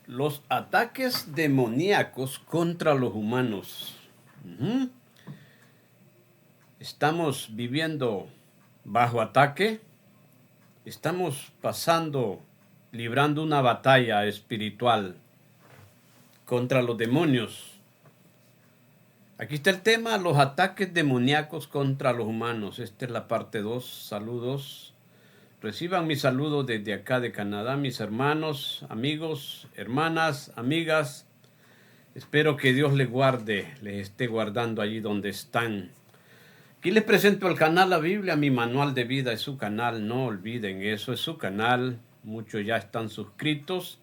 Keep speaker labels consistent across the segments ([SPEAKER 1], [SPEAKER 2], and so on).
[SPEAKER 1] Los ataques demoníacos contra los humanos. Ujú. Estamos viviendo bajo ataque. Estamos librando una batalla espiritual contra los demonios. Aquí está el tema, los ataques demoníacos contra los humanos. Esta es la parte 2. Saludos. Reciban mis saludos desde acá de Canadá, mis hermanos, amigos, hermanas, amigas. Espero que Dios les guarde, les esté guardando allí donde están. Aquí les presento el canal La Biblia, mi manual de vida es su canal. No olviden, eso es su canal. Muchos ya están suscritos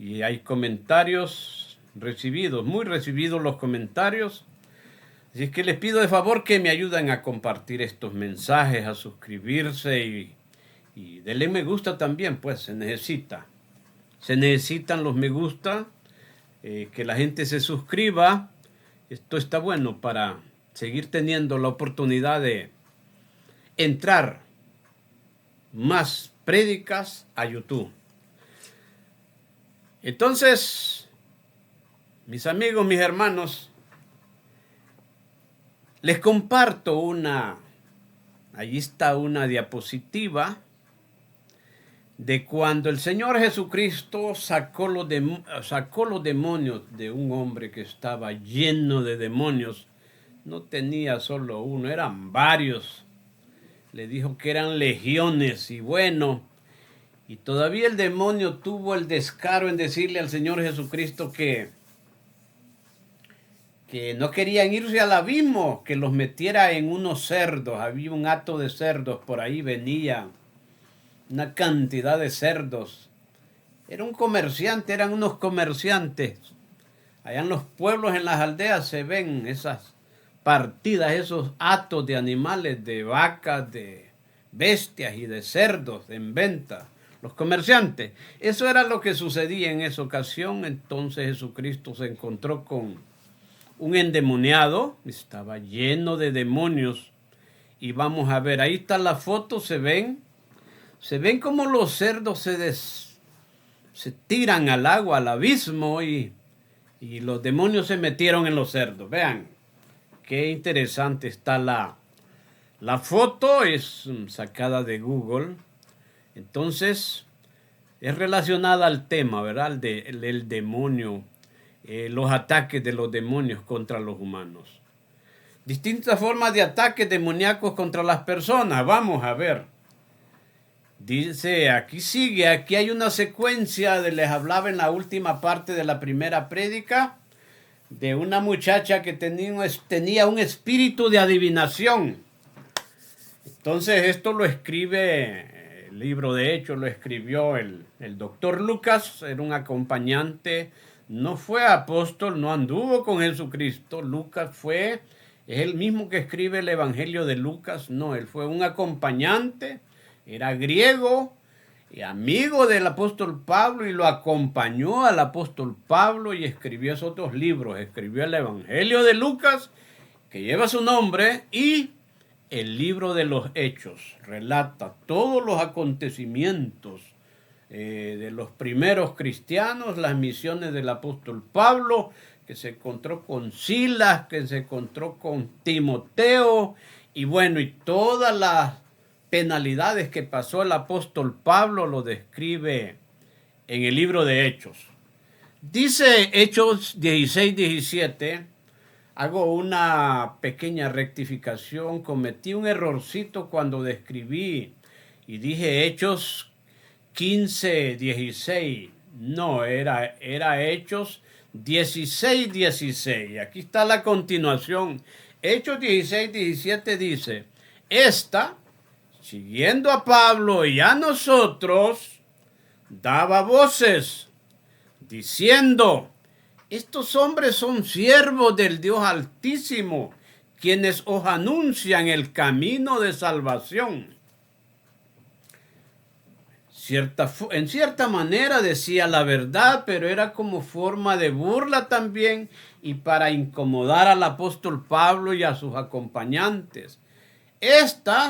[SPEAKER 1] y hay comentarios recibidos, muy recibidos los comentarios. Así que les pido de favor que me ayuden a compartir estos mensajes, a suscribirse y denle me gusta también, pues se necesita. Se necesitan los me gusta, que la gente se suscriba. Esto está bueno para seguir teniendo la oportunidad de entrar más prédicas a YouTube. Entonces, mis amigos, mis hermanos, les comparto allí está una diapositiva de cuando el Señor Jesucristo sacó los demonios de un hombre que estaba lleno de demonios. No tenía solo uno, eran varios. Le dijo que eran legiones y bueno, y todavía el demonio tuvo el descaro en decirle al Señor Jesucristo que no querían irse al abismo, que los metiera en unos cerdos. Había un hato de cerdos, por ahí venía una cantidad de cerdos. Era un comerciante, eran unos comerciantes. Allá en los pueblos, en las aldeas, se ven esas partidas, esos hatos de animales, de vacas, de bestias y de cerdos en venta. Los comerciantes. Eso era lo que sucedía en esa ocasión. Entonces Jesucristo se encontró con un endemoniado, estaba lleno de demonios. Y vamos a ver, ahí está la foto, se ven como los cerdos se tiran al agua, al abismo, y los demonios se metieron en los cerdos. Vean, qué interesante está la foto, es sacada de Google. Entonces, es relacionada al tema, ¿verdad? El demonio, los ataques de los demonios contra los humanos. Distintas formas de ataques demoníacos contra las personas. Vamos a ver. Dice, aquí hay una secuencia les hablaba en la última parte de la primera prédica de una muchacha que tenía un espíritu de adivinación. Entonces esto lo escribe, el libro de Hechos lo escribió el doctor Lucas, era un acompañante, no fue apóstol, no anduvo con Jesucristo. Lucas es el mismo que escribe el Evangelio de Lucas, no, él fue un acompañante. Era griego y amigo del apóstol Pablo y lo acompañó al apóstol Pablo y escribió esos dos libros. Escribió el Evangelio de Lucas, que lleva su nombre, y el libro de los Hechos. Relata todos los acontecimientos de los primeros cristianos, las misiones del apóstol Pablo, que se encontró con Silas, que se encontró con Timoteo, y bueno, y todas las penalidades que pasó el apóstol Pablo lo describe en el libro de Hechos. Dice Hechos 16:17, hago una pequeña rectificación, cometí un errorcito cuando describí y dije Hechos 15:16, no, era Hechos 16:16, aquí está la continuación. Hechos 16:17 dice, siguiendo a Pablo y a nosotros, daba voces, diciendo, estos hombres son siervos del Dios Altísimo, quienes os anuncian el camino de salvación. En cierta manera decía la verdad, pero era como forma de burla también y para incomodar al apóstol Pablo y a sus acompañantes.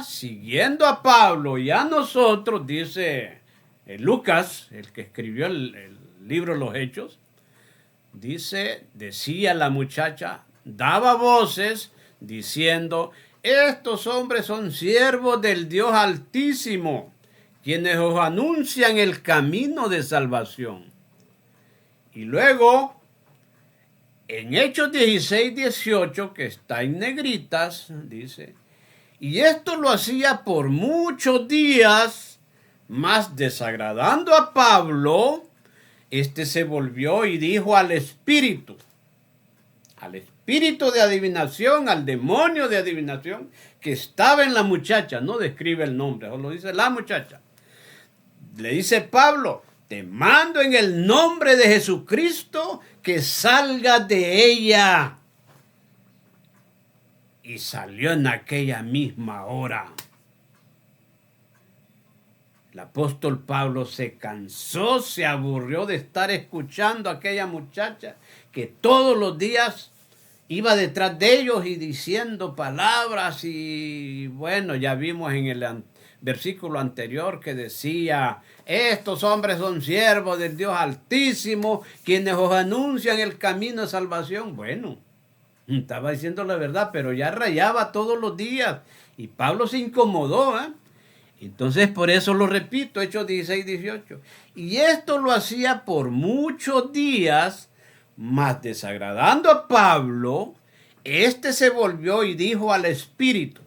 [SPEAKER 1] Siguiendo a Pablo y a nosotros, dice Lucas, el que escribió el libro de los Hechos, decía la muchacha, daba voces diciendo, estos hombres son siervos del Dios Altísimo, quienes os anuncian el camino de salvación. Y luego, en Hechos 16, 18, que está en negritas, dice, y esto lo hacía por muchos días, mas desagradando a Pablo, este se volvió y dijo al espíritu de adivinación, al demonio de adivinación que estaba en la muchacha, no describe el nombre, solo dice la muchacha. Le dice Pablo, te mando en el nombre de Jesucristo que salga de ella. Y salió en aquella misma hora. El apóstol Pablo se cansó, se aburrió de estar escuchando a aquella muchacha que todos los días iba detrás de ellos y diciendo palabras. Y bueno, ya vimos en el versículo anterior que decía, estos hombres son siervos del Dios Altísimo, quienes os anuncian el camino de salvación. Bueno, estaba diciendo la verdad, pero ya rayaba todos los días. Y Pablo se incomodó, ¿eh? Entonces, por eso lo repito, Hechos 16, 18. Y esto lo hacía por muchos días, mas desagradando a Pablo, este se volvió y dijo al Espíritu,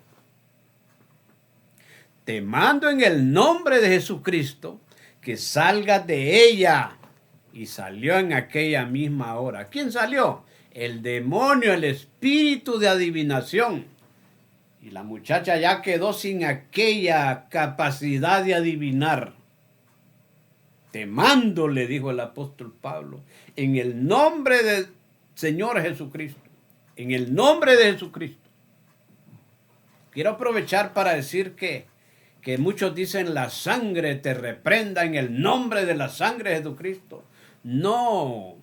[SPEAKER 1] te mando en el nombre de Jesucristo que salgas de ella. Y salió en aquella misma hora. ¿Quién salió? El demonio, el espíritu de adivinación. Y la muchacha ya quedó sin aquella capacidad de adivinar. Te mando, le dijo el apóstol Pablo, en el nombre del Señor Jesucristo. En el nombre de Jesucristo. Quiero aprovechar para decir que muchos dicen la sangre te reprenda en el nombre de la sangre de Jesucristo. No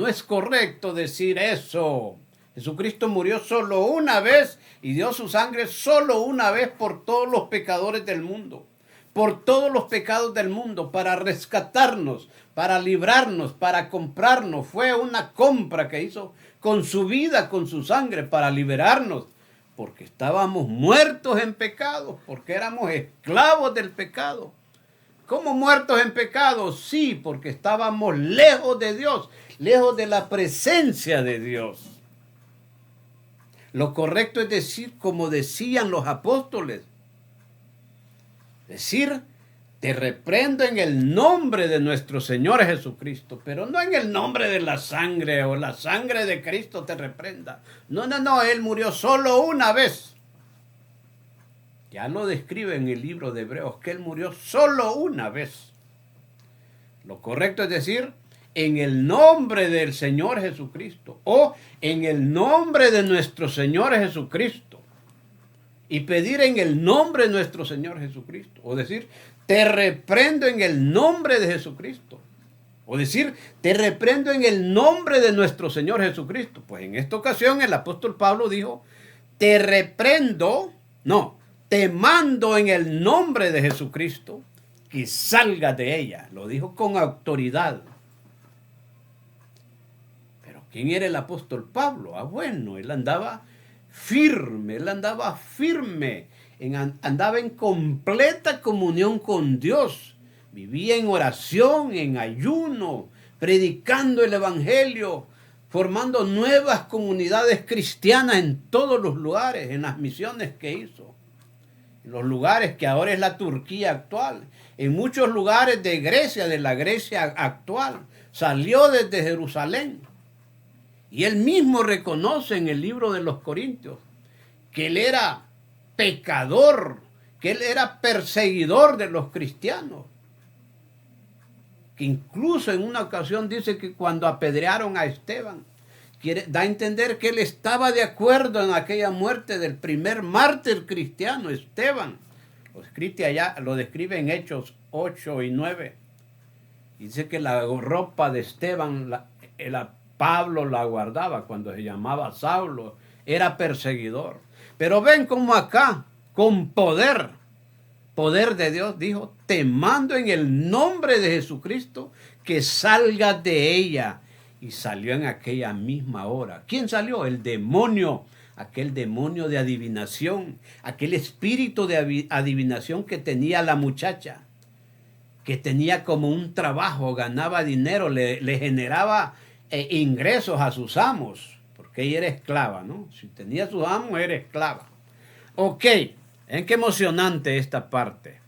[SPEAKER 1] es correcto decir eso. Jesucristo murió solo una vez y dio su sangre solo una vez por todos los pecadores del mundo, por todos los pecados del mundo, para rescatarnos, para librarnos, para comprarnos. Fue una compra que hizo con su vida, con su sangre, para liberarnos, porque estábamos muertos en pecado, porque éramos esclavos del pecado. ¿Cómo muertos en pecado? Sí, porque estábamos lejos de Dios, lejos de la presencia de Dios. Lo correcto es decir, como decían los apóstoles, decir, te reprendo en el nombre de nuestro Señor Jesucristo, pero no en el nombre de la sangre o la sangre de Cristo te reprenda. No, Él murió solo una vez. Ya lo describe en el libro de Hebreos, que Él murió solo una vez. Lo correcto es decir, en el nombre del Señor Jesucristo o en el nombre de nuestro Señor Jesucristo. Y pedir en el nombre de nuestro Señor Jesucristo. O decir, te reprendo en el nombre de Jesucristo. O decir, te reprendo en el nombre de nuestro Señor Jesucristo. Pues en esta ocasión el apóstol Pablo dijo, te reprendo, te mando en el nombre de Jesucristo que salgas de ella. Lo dijo con autoridad. Pero ¿quién era el apóstol Pablo? Bueno, él andaba firme, andaba en completa comunión con Dios. Vivía en oración, en ayuno, predicando el evangelio, formando nuevas comunidades cristianas en todos los lugares, en las misiones que hizo. En los lugares que ahora es la Turquía actual, en muchos lugares de Grecia, de la Grecia actual. Salió desde Jerusalén. Y él mismo reconoce en el libro de los Corintios que él era pecador, que él era perseguidor de los cristianos. Que incluso en una ocasión dice que cuando apedrearon a Esteban, da a entender que él estaba de acuerdo en aquella muerte del primer mártir cristiano, Esteban. Lo describe en Hechos 8 y 9. Y dice que la ropa de Esteban, Pablo la guardaba cuando se llamaba Saulo, era perseguidor. Pero ven como acá, con poder, poder de Dios, dijo, te mando en el nombre de Jesucristo que salgas de ella. Y salió en aquella misma hora. ¿Quién salió? El demonio, aquel demonio de adivinación, aquel espíritu de adivinación que tenía la muchacha, que tenía como un trabajo, ganaba dinero, le generaba ingresos a sus amos, porque ella era esclava, ¿no? Si tenía sus amos, era esclava. Ok, ¿en qué emocionante esta parte?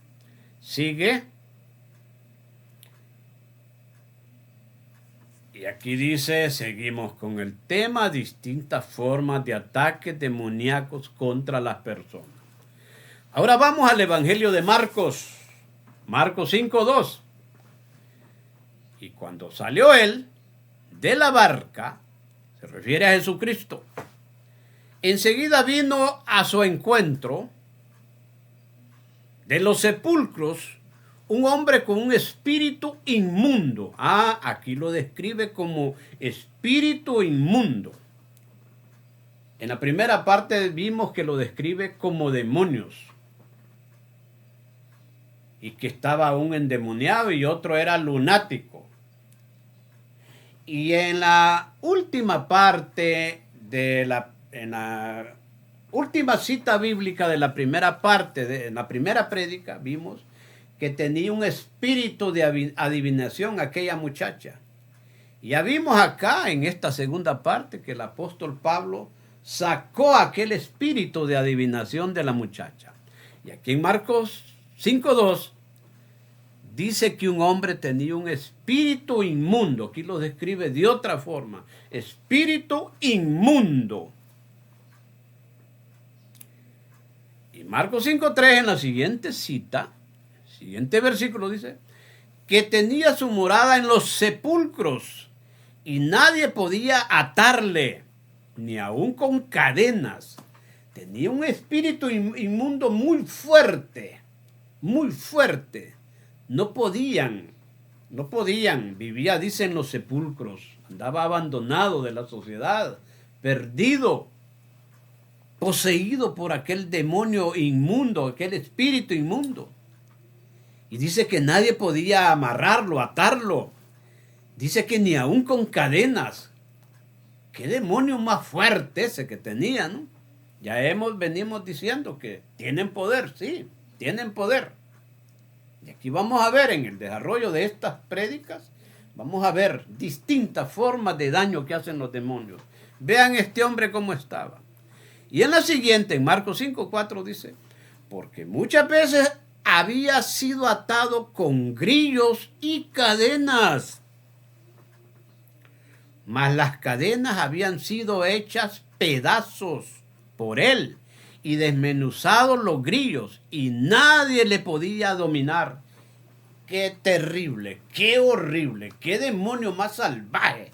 [SPEAKER 1] Sigue. Y aquí dice, seguimos con el tema, distintas formas de ataques demoníacos contra las personas. Ahora vamos al Evangelio de Marcos, Marcos 5:2. Y cuando salió él de la barca, se refiere a Jesucristo, enseguida vino a su encuentro de los sepulcros un hombre con un espíritu inmundo. Aquí lo describe como espíritu inmundo. En la primera parte vimos que lo describe como demonios. Y que estaba un endemoniado y otro era lunático. Y en la última parte en la última cita bíblica de la primera parte, en la primera prédica, vimos que tenía un espíritu de adivinación aquella muchacha. Y ya vimos acá en esta segunda parte que el apóstol Pablo sacó aquel espíritu de adivinación de la muchacha. Y aquí en Marcos 5:2 dice que un hombre tenía un espíritu inmundo. Aquí lo describe de otra forma. Espíritu inmundo. Y Marcos 5:3 en la siguiente cita, siguiente versículo dice, que tenía su morada en los sepulcros y nadie podía atarle, ni aun con cadenas. Tenía un espíritu inmundo muy fuerte, muy fuerte. No podían, vivía, dice, en los sepulcros, andaba abandonado de la sociedad, perdido, poseído por aquel demonio inmundo, aquel espíritu inmundo. Y dice que nadie podía amarrarlo, atarlo. Dice que ni aun con cadenas. Qué demonio más fuerte ese que tenía, ¿no? Ya venimos diciendo que tienen poder, sí, tienen poder. Y aquí vamos a ver en el desarrollo de estas prédicas, vamos a ver distintas formas de daño que hacen los demonios. Vean este hombre cómo estaba. Y en la siguiente, en Marcos 5:4 dice, porque muchas veces había sido atado con grillos y cadenas, mas las cadenas habían sido hechas pedazos por él y desmenuzados los grillos y nadie le podía dominar. Qué terrible, qué horrible, qué demonio más salvaje.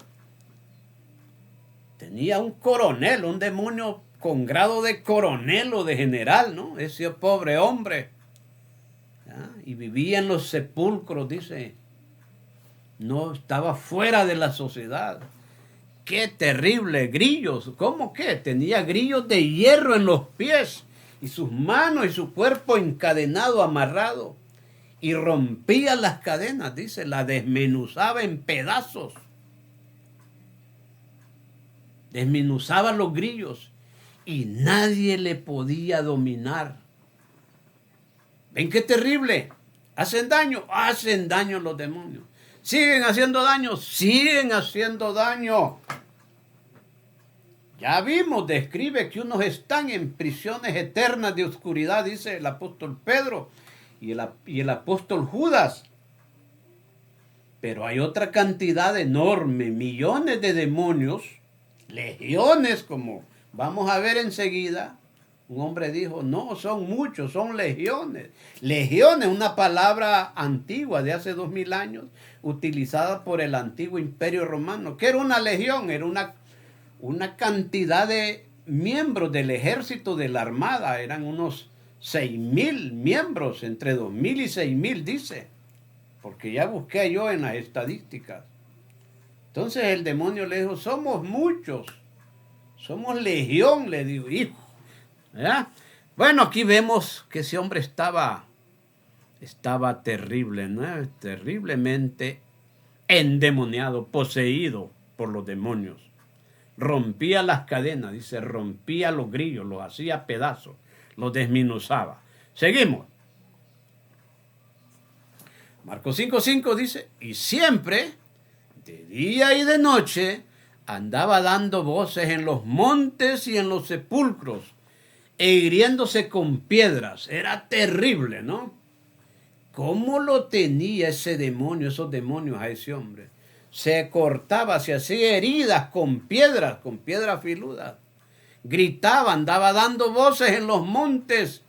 [SPEAKER 1] Tenía un coronel, un demonio con grado de coronel o de general, ¿no? Ese pobre hombre. ¿Ya? Y vivía en los sepulcros, dice. No, estaba fuera de la sociedad. Qué terrible, grillos. ¿Cómo qué? Tenía grillos de hierro en los pies y sus manos y su cuerpo encadenado, amarrado. Y rompía las cadenas, dice, las desmenuzaba en pedazos. Desmenuzaba los grillos y nadie le podía dominar. ¿Ven qué terrible? Hacen daño los demonios. Siguen haciendo daño. Ya vimos, describe que unos están en prisiones eternas de oscuridad, dice el apóstol Pedro y el apóstol Judas. Pero hay otra cantidad enorme, millones de demonios, legiones, como vamos a ver enseguida. Un hombre dijo, no, son muchos, son legiones. Legiones, una palabra antigua de hace 2000 años, utilizada por el antiguo imperio romano. ¿Qué era una legión? Era una cantidad de miembros del ejército de la armada. Eran unos 6,000 miembros, entre 2,000 y 6,000, dice. Porque ya busqué yo en las estadísticas. Entonces el demonio le dijo, somos muchos, somos legión, le digo, hijo. ¿Ya? Bueno, aquí vemos que ese hombre estaba estaba terrible, ¿no? Terriblemente endemoniado, poseído por los demonios. Rompía las cadenas, dice, rompía los grillos, los hacía pedazos, los desminuzaba. Seguimos. Marcos 5:5 dice, y siempre, de día y de noche, andaba dando voces en los montes y en los sepulcros, e hiriéndose con piedras. Era terrible, ¿no? ¿Cómo lo tenía ese demonio, esos demonios a ese hombre? Se cortaba, se hacía heridas con piedras filudas. Gritaba, andaba dando voces en los montes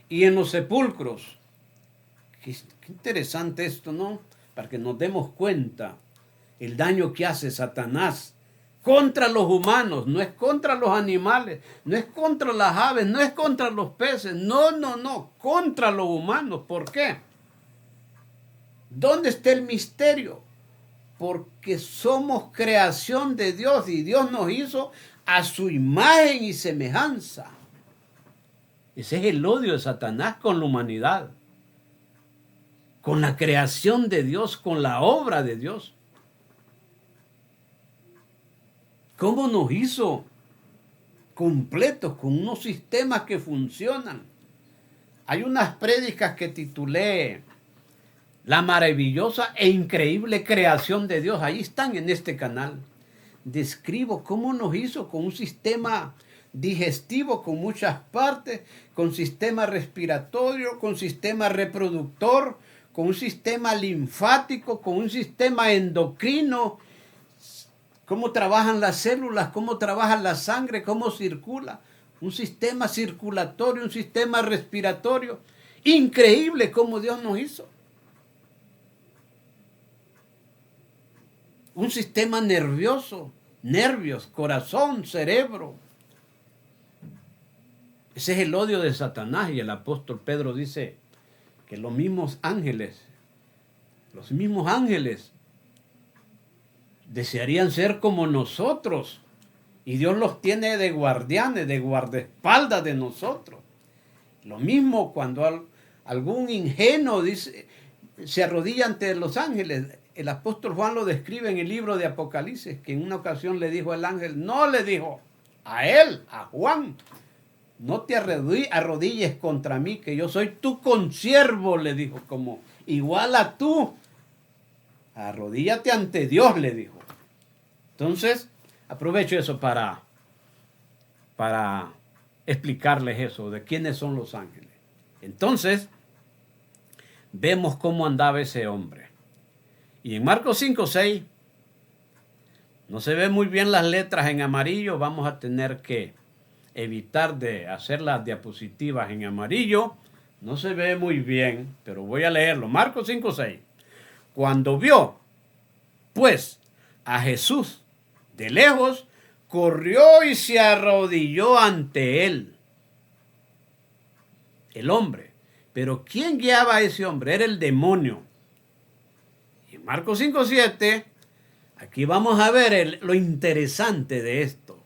[SPEAKER 1] y en los sepulcros. Qué interesante esto, ¿no? Para que nos demos cuenta el daño que hace Satanás contra los humanos. No es contra los animales, no es contra las aves, no es contra los peces. No, contra los humanos. ¿Por qué? ¿Dónde está el misterio? Porque somos creación de Dios y Dios nos hizo a su imagen y semejanza. Ese es el odio de Satanás con la humanidad, con la creación de Dios, con la obra de Dios. ¿Cómo nos hizo completos con unos sistemas que funcionan? Hay unas prédicas que titulé La maravillosa e increíble creación de Dios. Ahí están en este canal. Describo cómo nos hizo con un sistema digestivo con muchas partes, con sistema respiratorio, con sistema reproductor, con un sistema linfático, con un sistema endocrino, cómo trabajan las células, cómo trabaja la sangre, cómo circula, un sistema circulatorio, un sistema respiratorio. Increíble cómo Dios nos hizo. Un sistema nervioso, nervios, corazón, cerebro. Ese es el odio de Satanás, y el apóstol Pedro dice que los mismos ángeles desearían ser como nosotros, y Dios los tiene de guardianes, de guardaespaldas de nosotros. Lo mismo cuando algún ingenuo dice, se arrodilla ante los ángeles. El apóstol Juan lo describe en el libro de Apocalipsis, que en una ocasión le dijo el ángel, no le dijo a él, a Juan, no te arrodilles contra mí, que yo soy tu consiervo, le dijo, como igual a tú. Arrodíllate ante Dios, le dijo. Entonces, aprovecho eso para explicarles eso, de quiénes son los ángeles. Entonces, vemos cómo andaba ese hombre. Y en Marcos 5:6, no se ven muy bien las letras en amarillo, vamos a tener que evitar de hacer las diapositivas en amarillo. No se ve muy bien, pero voy a leerlo. Marcos 5:6. Cuando vio, pues, a Jesús de lejos, corrió y se arrodilló ante él. El hombre. Pero ¿quién guiaba a ese hombre? Era el demonio. Y en Marcos 5:7, aquí vamos a ver lo interesante de esto.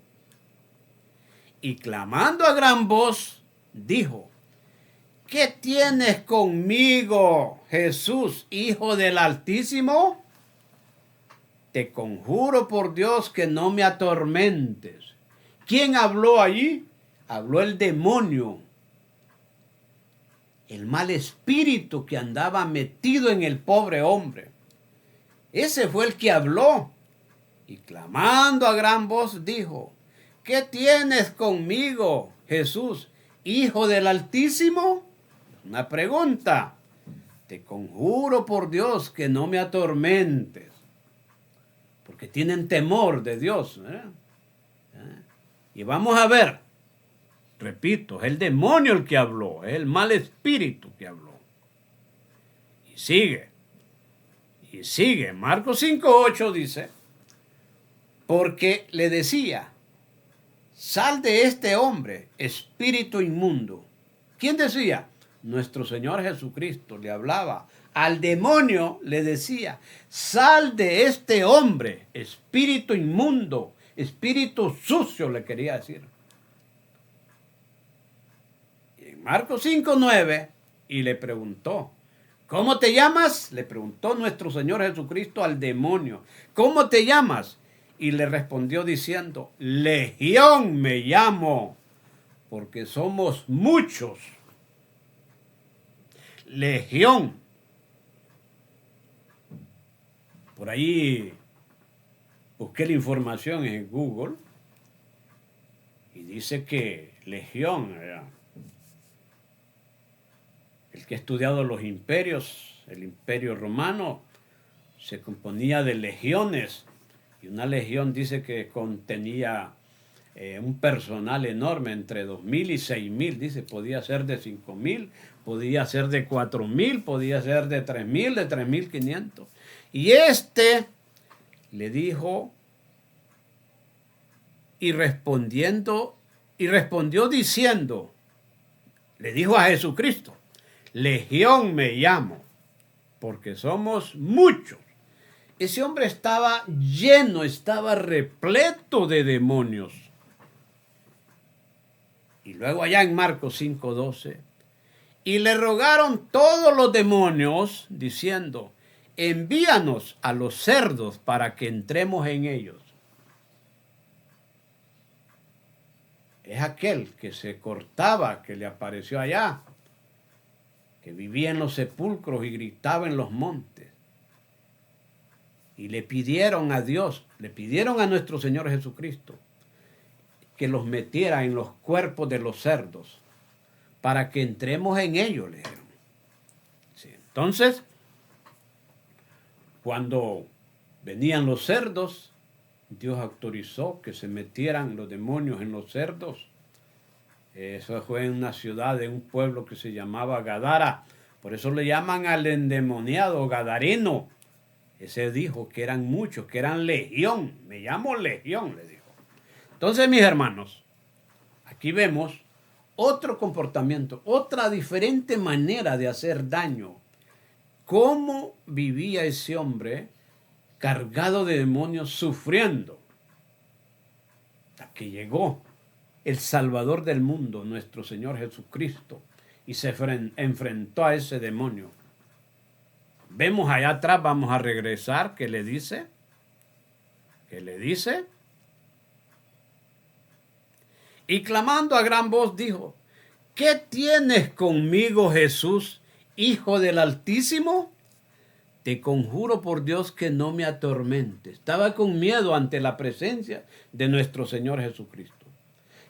[SPEAKER 1] Y clamando a gran voz, dijo, ¿qué tienes conmigo, Jesús, Hijo del Altísimo? Te conjuro por Dios que no me atormentes. ¿Quién habló allí? Habló el demonio, el mal espíritu que andaba metido en el pobre hombre. Ese fue el que habló. Y clamando a gran voz dijo, ¿qué tienes conmigo, Jesús, Hijo del Altísimo? Una pregunta. Te conjuro por Dios que no me atormentes. Porque tienen temor de Dios. Y vamos a ver. Repito, es el demonio el que habló. Es el mal espíritu que habló. Y sigue. Y sigue. Marcos 5:8 dice. Porque le decía, sal de este hombre, espíritu inmundo. ¿Quién decía? Nuestro Señor Jesucristo le hablaba. Al demonio le decía, sal de este hombre, espíritu inmundo, espíritu sucio, le quería decir. Y en Marcos 5:9, y le preguntó, ¿Cómo te llamas? Le preguntó nuestro Señor Jesucristo al demonio. ¿Cómo te llamas? Y le respondió diciendo, Legión me llamo, porque somos muchos. Legión. Por ahí busqué la información en Google y dice que Legión, el que ha estudiado los imperios, el imperio romano, se componía de legiones. Y una legión dice que contenía un personal enorme, entre 2.000 y 6.000. Dice, podía ser de 5.000, podía ser de 4.000, podía ser de 3.000, de 3.500. Y le dijo, y respondió diciendo, le dijo a Jesucristo, Legión me llamo, porque somos muchos. Ese hombre estaba lleno, estaba repleto de demonios. Y luego allá en Marcos 5:12, y le rogaron todos los demonios, diciendo, envíanos a los cerdos para que entremos en ellos. Es aquel que se cortaba, que le apareció allá, que vivía en los sepulcros y gritaba en los montes. Y le pidieron a Dios, le pidieron a nuestro Señor Jesucristo que los metiera en los cuerpos de los cerdos para que entremos en ellos, le dijeron. Sí, entonces, cuando venían los cerdos, Dios autorizó que se metieran los demonios en los cerdos. Eso fue en una ciudad, en un pueblo que se llamaba Gadara. Por eso le llaman al endemoniado gadareno. Ese dijo que eran muchos, que eran legión. Me llamo Legión, le dijo. Entonces, mis hermanos, aquí vemos otro comportamiento, otra diferente manera de hacer daño. ¿Cómo vivía ese hombre cargado de demonios, sufriendo? Hasta que llegó el Salvador del mundo, nuestro Señor Jesucristo, y se enfrentó a ese demonio. Vemos allá atrás, vamos a regresar, ¿qué le dice? ¿Qué le dice? Y clamando a gran voz dijo, ¿qué tienes conmigo, Jesús, Hijo del Altísimo? Te conjuro por Dios que no me atormentes. Estaba con miedo ante la presencia de nuestro Señor Jesucristo.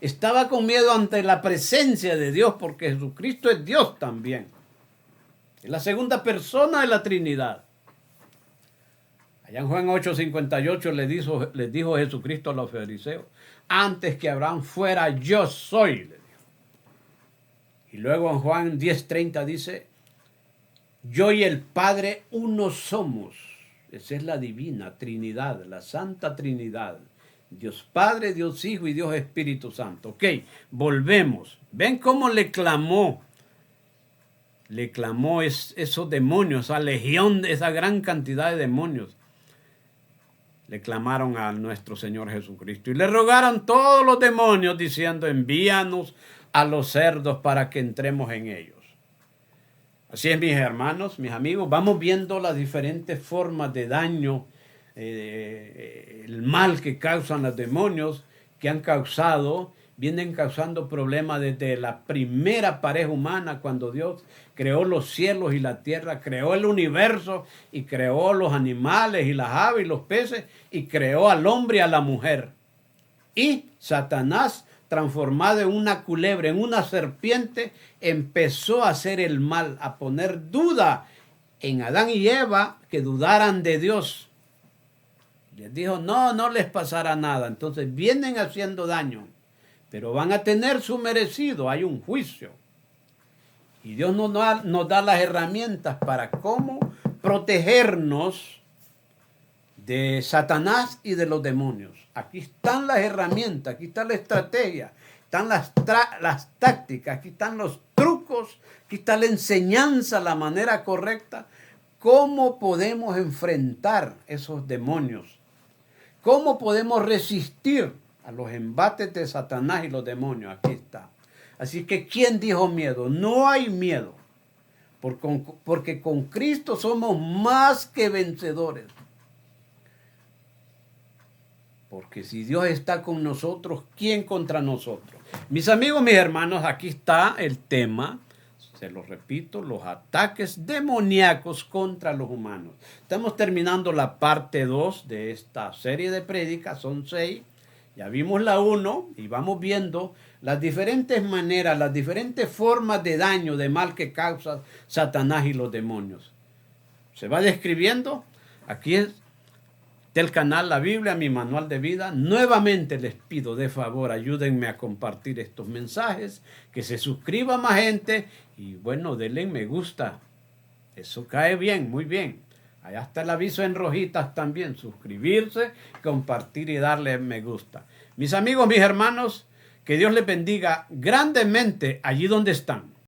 [SPEAKER 1] Estaba con miedo ante la presencia de Dios, porque Jesucristo es Dios también. Es la segunda persona de la Trinidad. Allá en Juan 8:58 les dijo Jesucristo a los fariseos, antes que Abraham fuera, yo soy, le dijo. Y luego en Juan 10:30 dice, yo y el Padre uno somos. Esa es la divina Trinidad, la Santa Trinidad. Dios Padre, Dios Hijo y Dios Espíritu Santo. Ok, volvemos. ¿Ven cómo le clamó? Le clamó esos demonios, esa legión, esa gran cantidad de demonios. Le clamaron a nuestro Señor Jesucristo y le rogaron todos los demonios diciendo, envíanos a los cerdos para que entremos en ellos. Así es, mis hermanos, mis amigos, vamos viendo las diferentes formas de daño, el mal que causan los demonios, que han causado, vienen causando problemas desde la primera pareja humana, cuando Dios creó los cielos y la tierra, creó el universo y creó los animales y las aves y los peces y creó al hombre y a la mujer. Y Satanás, transformado en una culebra, en una serpiente, empezó a hacer el mal, a poner duda en Adán y Eva, que dudaran de Dios. Les dijo, no les pasará nada. Entonces vienen haciendo daño, pero van a tener su merecido, hay un juicio. Y Dios nos da las herramientas para cómo protegernos de Satanás y de los demonios. Aquí están las herramientas, aquí está la estrategia, están las tácticas, aquí están los trucos, aquí está la enseñanza, la manera correcta, cómo podemos enfrentar esos demonios, cómo podemos resistir a los embates de Satanás y los demonios. Aquí está. Así que, ¿quién dijo miedo? No hay miedo. porque con Cristo somos más que vencedores. Porque si Dios está con nosotros, ¿quién contra nosotros? Mis amigos, mis hermanos, aquí está el tema. Se lo repito, los ataques demoníacos contra los humanos. Estamos terminando la parte 2 de esta serie de prédicas, son 6. Ya vimos la 1 y vamos viendo las diferentes maneras, las diferentes formas de daño, de mal que causa Satanás y los demonios. Se va describiendo. Aquí es del canal La Biblia, mi manual de vida. Nuevamente les pido de favor, ayúdenme a compartir estos mensajes, que se suscriba más gente y bueno, denle me gusta. Eso cae bien, muy bien. Allá está el aviso en rojitas también, suscribirse, compartir y darle me gusta. Mis amigos, mis hermanos, que Dios les bendiga grandemente allí donde están.